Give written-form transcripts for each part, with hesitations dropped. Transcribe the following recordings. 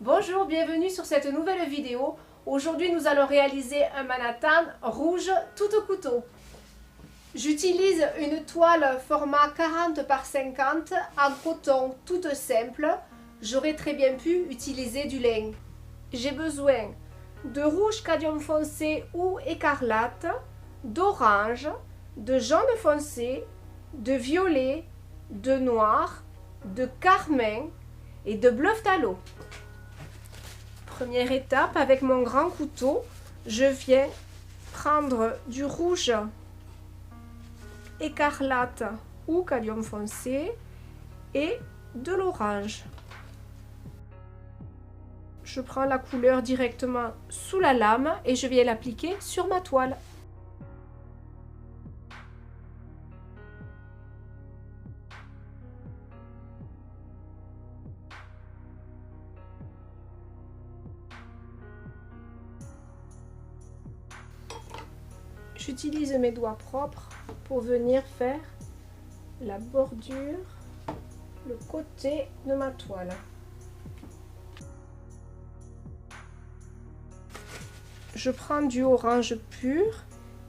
Bonjour, bienvenue sur cette nouvelle vidéo. Aujourd'hui, nous allons réaliser un Manhattan rouge tout au couteau. J'utilise une toile format 40 par 50 en coton toute simple. J'aurais très bien pu utiliser du lin. J'ai besoin de rouge cadmium foncé ou écarlate, d'orange, de jaune foncé, de violet, de noir, de carmin et de bleu phthalo. Première étape, avec mon grand couteau, je viens prendre du rouge écarlate ou cadmium foncé et de l'orange. Je prends la couleur directement sous la lame et je viens l'appliquer sur ma toile. J'utilise mes doigts propres pour venir faire la bordure, le côté de ma toile. Je prends du orange pur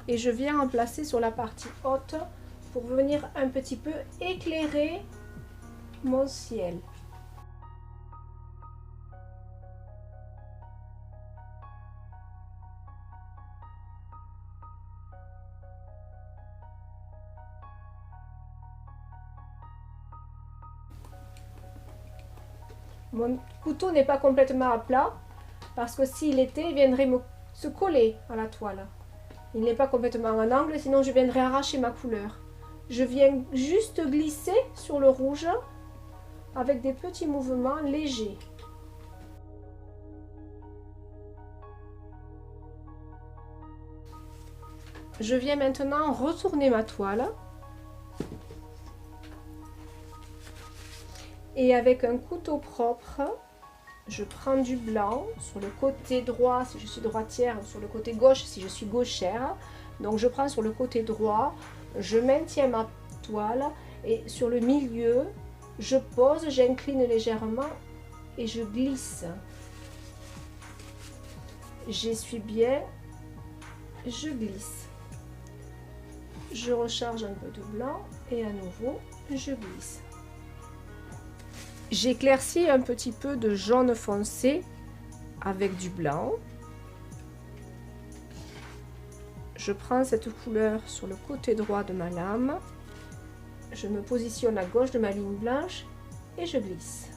et je viens en placer sur la partie haute pour venir un petit peu éclairer mon ciel. Mon couteau n'est pas complètement à plat parce que s'il était, il viendrait se coller à la toile. Il n'est pas complètement en angle, sinon je viendrais arracher ma couleur. Je viens juste glisser sur le rouge avec des petits mouvements légers. Je viens maintenant retourner ma toile. Et avec un couteau propre, je prends du blanc sur le côté droit si je suis droitière, ou sur le côté gauche si je suis gauchère. Donc je prends sur le côté droit, je maintiens ma toile et sur le milieu, je pose, j'incline légèrement et je glisse. J'essuie bien, je glisse. Je recharge un peu de blanc et à nouveau, je glisse. J'éclaircis un petit peu de jaune foncé avec du blanc. Je prends cette couleur sur le côté droit de ma lame. Je me positionne à gauche de ma ligne blanche et je glisse.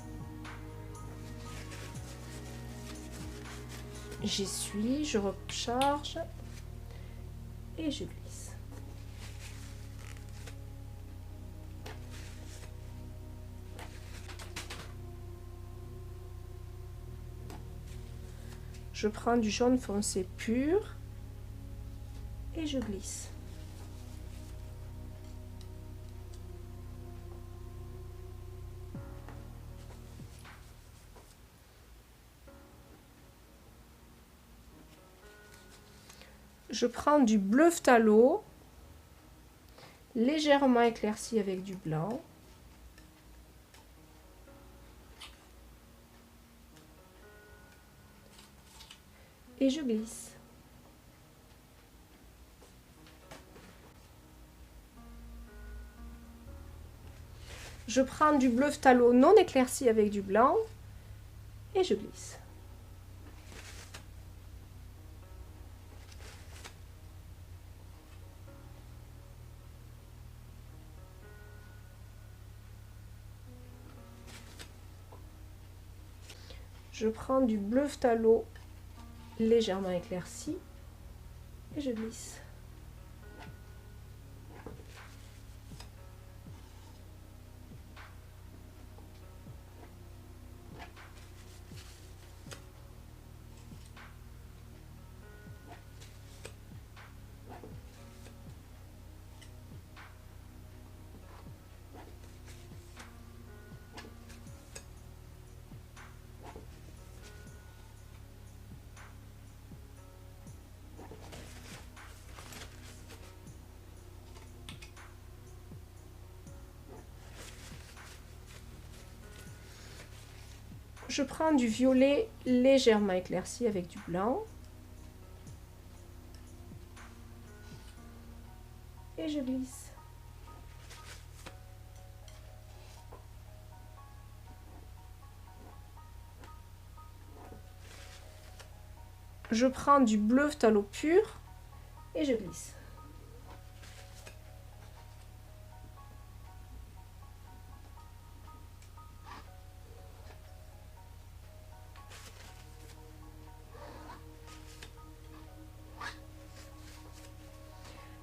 J'essuie, je recharge et je glisse. Je prends du jaune foncé pur et je glisse. Je prends du bleu phthalo, légèrement éclairci avec du blanc. Et je glisse. Je prends du bleu phthalo non éclairci avec du blanc et je glisse. Je prends du bleu phthalo légèrement éclairci et je glisse. Je prends du violet légèrement éclairci avec du blanc. Et je glisse. Je prends du bleu phthalo pur et je glisse.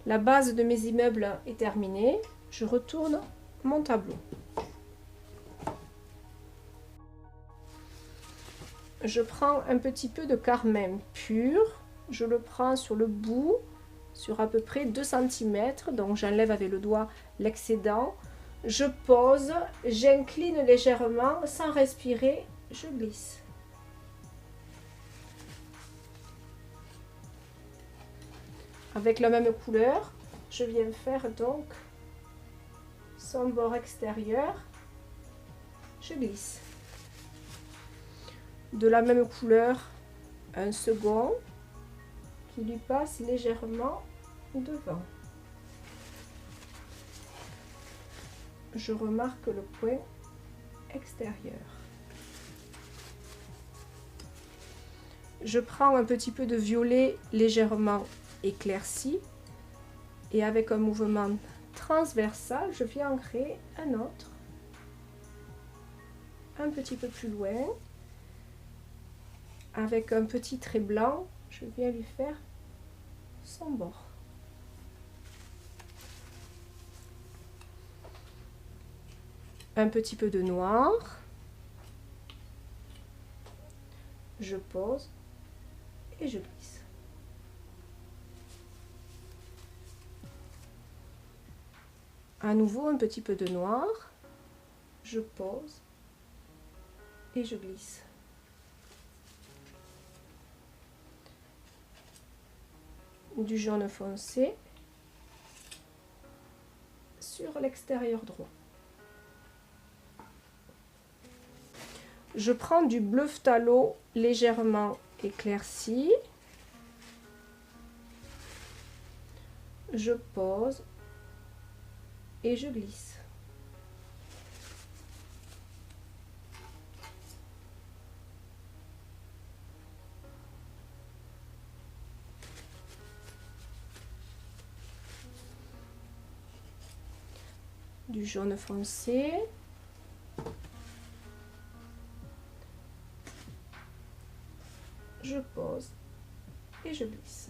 La base de mes immeubles est terminée. Je retourne mon tableau. Je prends un petit peu de carmin pur. Je le prends sur le bout, sur à peu près 2 cm. Donc j'enlève avec le doigt l'excédent. Je pose, j'incline légèrement sans respirer. Je glisse. Avec la même couleur, je viens faire donc son bord extérieur. Je glisse. De la même couleur, un second qui lui passe légèrement devant. Je remarque le point extérieur. Je prends un petit peu de violet légèrement éclairci et avec un mouvement transversal, je viens en créer un autre un petit peu plus loin. Avec un petit trait blanc, je viens lui faire son bord. Un petit peu de noir. Je pose et je glisse. À nouveau un petit peu de noir. Je pose et je glisse. Du jaune foncé sur l'extérieur droit. Je prends du bleu phthalo légèrement éclairci. Je pose et je glisse. Du jaune foncé. Je pose et je glisse.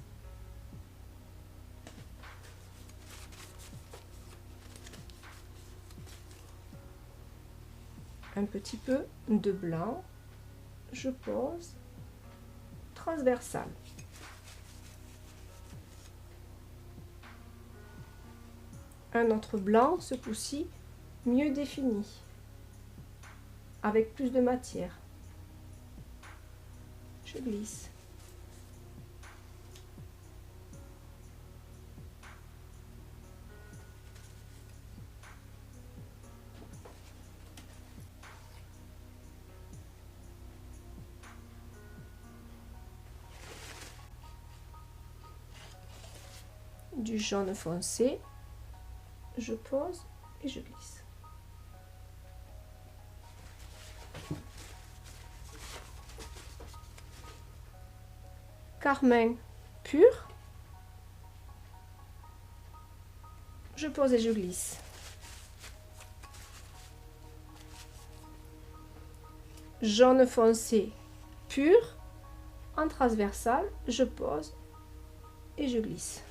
Un petit peu de blanc. Je pose. Transversal. Un autre blanc, ce coup-ci, mieux défini, avec plus de matière. Je glisse. Du jaune foncé, je pose et je glisse. Carmin pur, je pose et je glisse. Jaune foncé pur, en transversal, je pose et je glisse.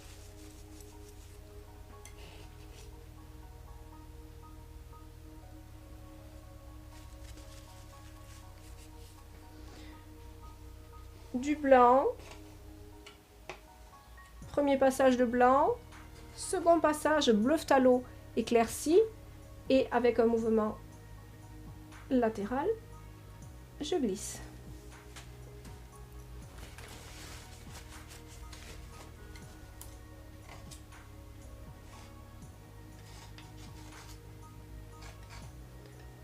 Du blanc, premier passage de blanc, second passage bleu phthalo éclairci et avec un mouvement latéral, je glisse.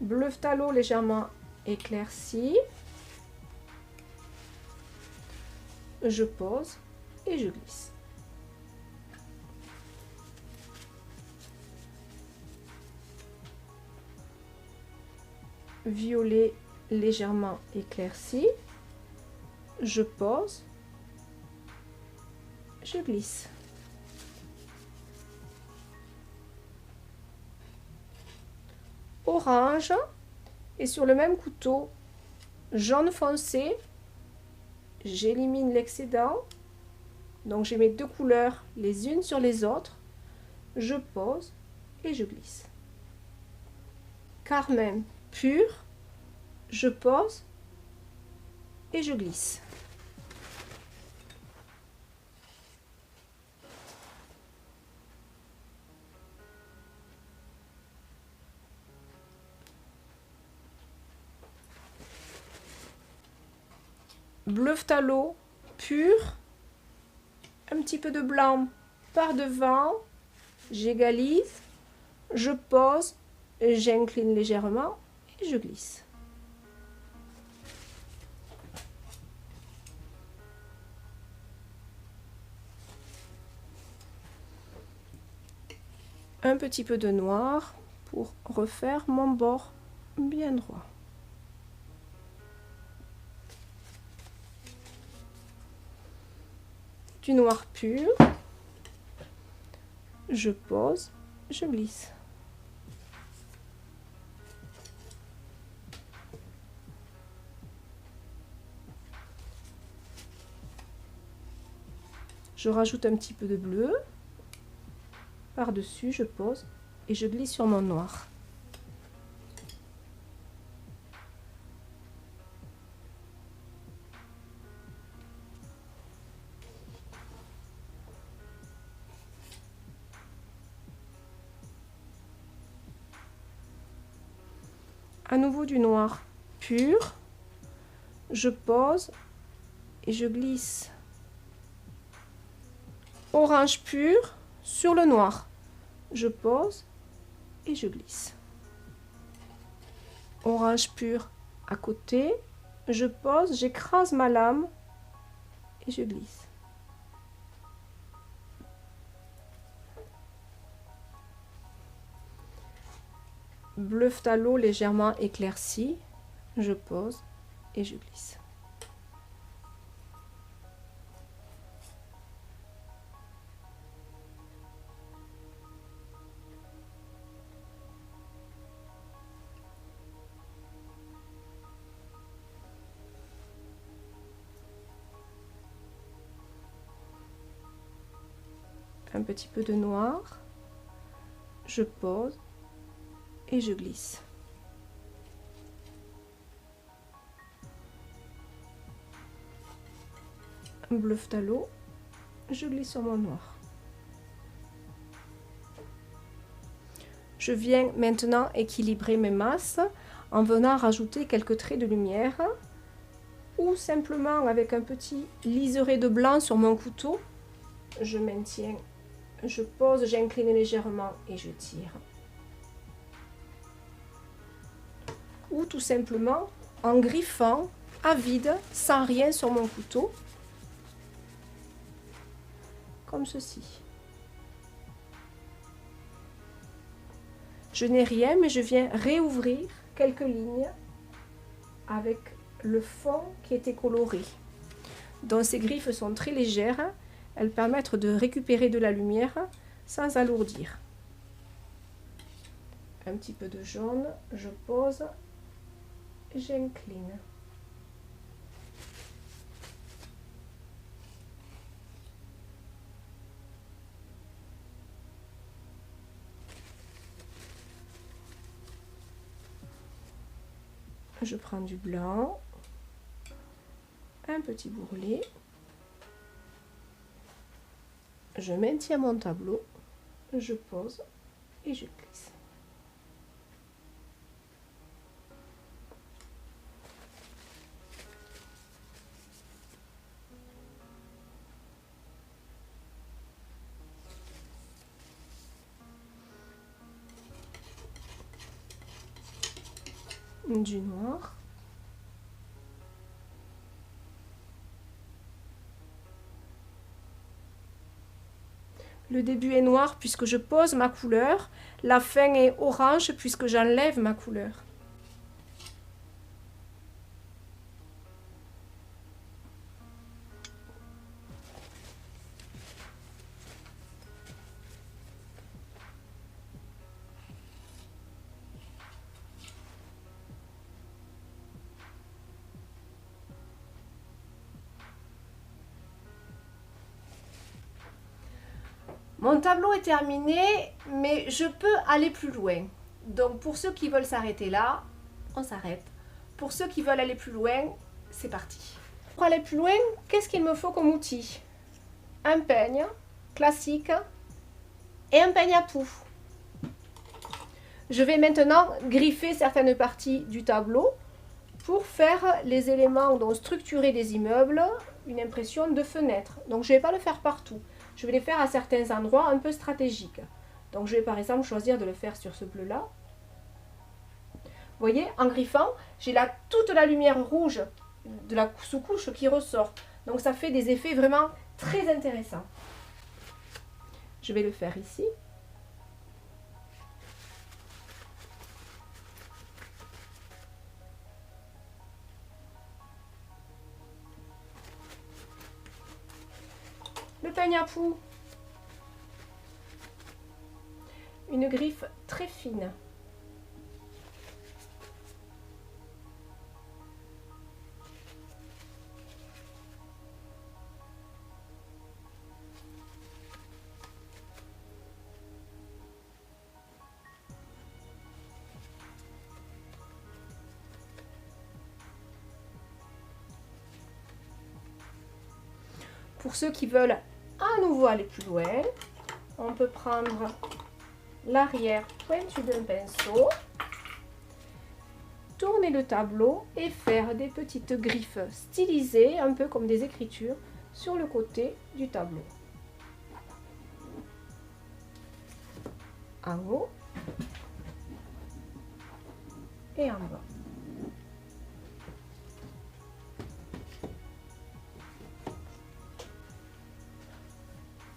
Bleu phthalo légèrement éclairci. je pose et je glisse. Violet légèrement éclairci, je pose, je glisse. Orange, et sur le même couteau, jaune foncé, j'élimine l'excédent. Donc j'ai mes deux couleurs les unes sur les autres, je pose et je glisse. Carmin pur, je pose et je glisse. Bleu phthalo pur, un petit peu de blanc par devant, j'égalise, je pose, j'incline légèrement et je glisse. Un petit peu de noir pour refaire mon bord bien droit. Du noir pur, je pose, je glisse. Je rajoute un petit peu de bleu. Par-dessus, je pose et je glisse sur mon noir. À nouveau du noir pur, je pose et je glisse. Orange pur sur le noir, je pose et je glisse. Orange pur à côté, je pose, j'écrase ma lame et je glisse. Bleu phthalo légèrement éclairci, je pose et je glisse. Un petit peu de noir, je pose et je glisse. Un bleu phthalo, je glisse sur mon noir. Je viens maintenant équilibrer mes masses en venant rajouter quelques traits de lumière ou simplement avec un petit liseré de blanc sur mon couteau. Je maintiens, je pose, j'incline légèrement et je tire. Ou tout simplement en griffant à vide, sans rien sur mon couteau, comme ceci. Je n'ai rien, mais je viens réouvrir quelques lignes avec le fond qui était coloré. Donc ces griffes sont très légères, elles permettent de récupérer de la lumière sans alourdir. Un petit peu de jaune, je pose, j'incline. Je prends du blanc, un petit bourrelet, je maintiens mon tableau, je pose et je glisse. Du noir, Le début est noir puisque je pose ma couleur. La fin est orange puisque j'enlève ma couleur. Mon tableau est terminé, mais je peux aller plus loin. Donc pour ceux qui veulent s'arrêter là, on s'arrête. Pour ceux qui veulent aller plus loin, c'est parti. Pour aller plus loin, qu'est-ce qu'il me faut comme outil? Un peigne classique et un peigne à poux. Je vais maintenant griffer certaines parties du tableau pour faire les éléments, donc structurer des immeubles, une impression de fenêtre. Donc je ne vais pas le faire partout. Je vais les faire à certains endroits un peu stratégiques. Donc je vais par exemple choisir de le faire sur ce bleu-là. Vous voyez, en griffant, j'ai là toute la lumière rouge de la sous-couche qui ressort. Donc ça fait des effets vraiment très intéressants. Je vais le faire ici. Le peigne à poux. Une griffe très fine. Pour ceux qui veulent à nouveau aller plus loin, on peut prendre l'arrière pointu d'un pinceau, tourner le tableau et faire des petites griffes stylisées, un peu comme des écritures, sur le côté du tableau. En haut et en bas.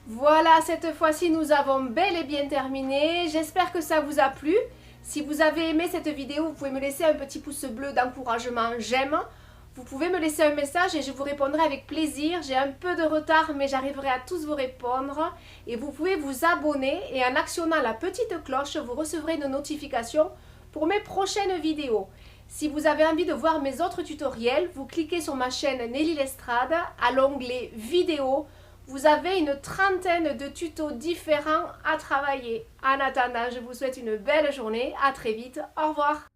Voilà, cette fois-ci, nous avons bel et bien terminé. J'espère que ça vous a plu. Si vous avez aimé cette vidéo, vous pouvez me laisser un petit pouce bleu d'encouragement, j'aime. Vous pouvez me laisser un message et je vous répondrai avec plaisir. J'ai un peu de retard, mais j'arriverai à tous vous répondre. Et vous pouvez vous abonner et en actionnant la petite cloche, vous recevrez une notification pour mes prochaines vidéos. Si vous avez envie de voir mes autres tutoriels, vous cliquez sur ma chaîne Nelly Lestrade à l'onglet vidéo. Vous avez une trentaine de tutos différents à travailler. En attendant, je vous souhaite une belle journée. À très vite. Au revoir.